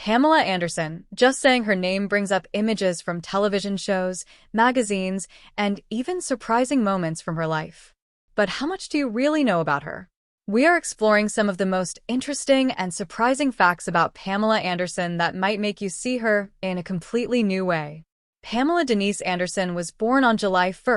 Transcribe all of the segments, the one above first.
Pamela Anderson. Just saying her name brings up images from television shows, magazines, and even surprising moments from her life. But how much do you really know about her? We are exploring some of the most interesting and surprising facts about Pamela Anderson that might make you see her in a completely new way. Pamela Denise Anderson was born on July 1,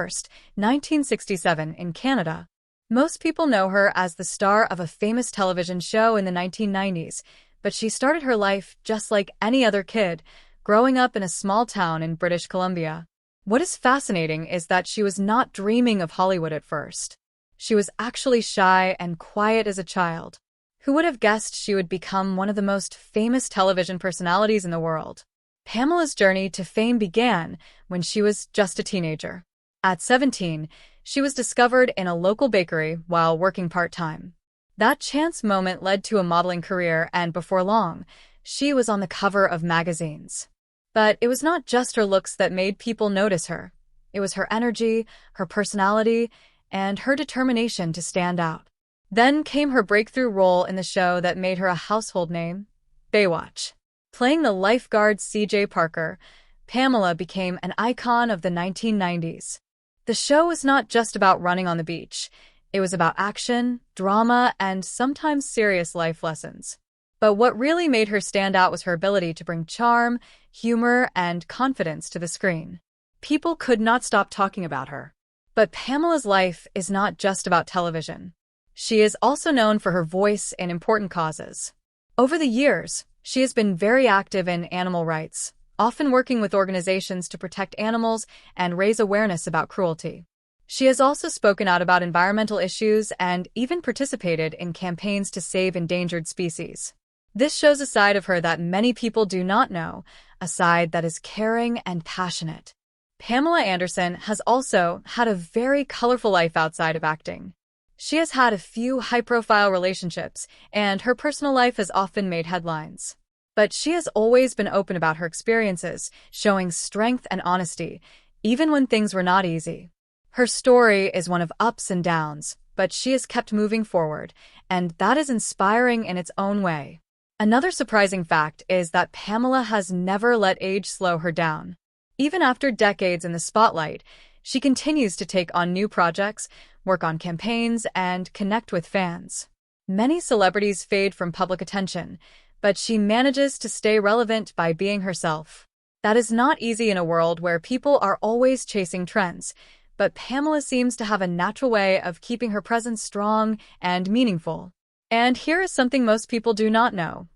1967, in Canada. Most people know her as the star of a famous television show in the 1990s, but she started her life just like any other kid, growing up in a small town in British Columbia. What is fascinating is that she was not dreaming of Hollywood at first. She was actually shy and quiet as a child. Who would have guessed she would become one of the most famous television personalities in the world? Pamela's journey to fame began when she was just a teenager. At 17, she was discovered in a local bakery while working part-time. That chance moment led to a modeling career, and before long, she was on the cover of magazines. But it was not just her looks that made people notice her. It was her energy, her personality, and her determination to stand out. Then came her breakthrough role in the show that made her a household name, Baywatch. Playing the lifeguard C.J. Parker, Pamela became an icon of the 1990s. The show was not just about running on the beach. It was about action, drama, and sometimes serious life lessons. But what really made her stand out was her ability to bring charm, humor, and confidence to the screen. People could not stop talking about her. But Pamela's life is not just about television. She is also known for her voice in important causes. Over the years, she has been very active in animal rights, often working with organizations to protect animals and raise awareness about cruelty. She has also spoken out about environmental issues and even participated in campaigns to save endangered species. This shows a side of her that many people do not know, a side that is caring and passionate. Pamela Anderson has also had a very colorful life outside of acting. She has had a few high-profile relationships, and her personal life has often made headlines. But she has always been open about her experiences, showing strength and honesty, even when things were not easy. Her story is one of ups and downs, but she has kept moving forward, and that is inspiring in its own way. Another surprising fact is that Pamela has never let age slow her down. Even after decades in the spotlight, she continues to take on new projects, work on campaigns, and connect with fans. Many celebrities fade from public attention, but she manages to stay relevant by being herself. That is not easy in a world where people are always chasing trends, but Pamela seems to have a natural way of keeping her presence strong and meaningful. And here is something most people do not know.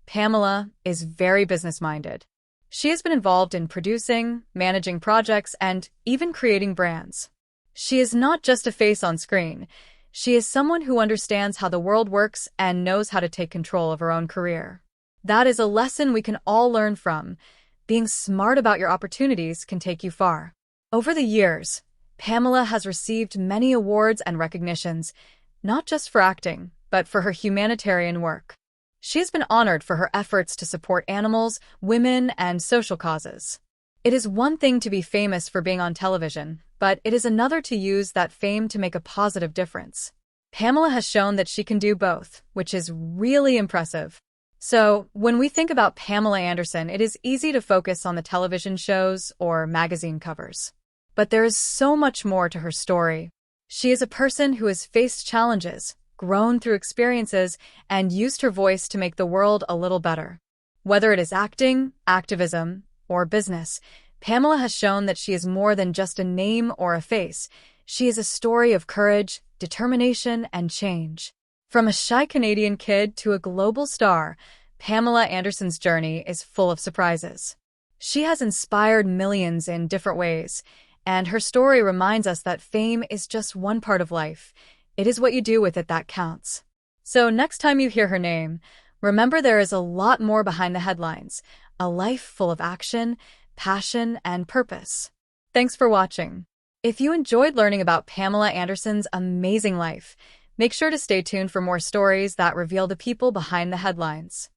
Pamela is very business-minded. She has been involved in producing, managing projects, and even creating brands. She is not just a face on screen. She is someone who understands how the world works and knows how to take control of her own career. That is a lesson we can all learn from. Being smart about your opportunities can take you far. Over the years, Pamela has received many awards and recognitions, not just for acting, but for her humanitarian work. She has been honored for her efforts to support animals, women, and social causes. It is one thing to be famous for being on television, but it is another to use that fame to make a positive difference. Pamela has shown that she can do both, which is really impressive. So, when we think about Pamela Anderson, it is easy to focus on the television shows or magazine covers. But there is so much more to her story. She is a person who has faced challenges, grown through experiences, and used her voice to make the world a little better. Whether it is acting, activism, or business, Pamela has shown that she is more than just a name or a face. She is a story of courage, determination, and change. From a shy Canadian kid to a global star, Pamela Anderson's journey is full of surprises. She has inspired millions in different ways, and her story reminds us that fame is just one part of life. It is what you do with it that counts. So next time you hear her name, remember there is a lot more behind the headlines, a life full of action, passion, and purpose. Thanks for watching. If you enjoyed learning about Pamela Anderson's amazing life, make sure to stay tuned for more stories that reveal the people behind the headlines.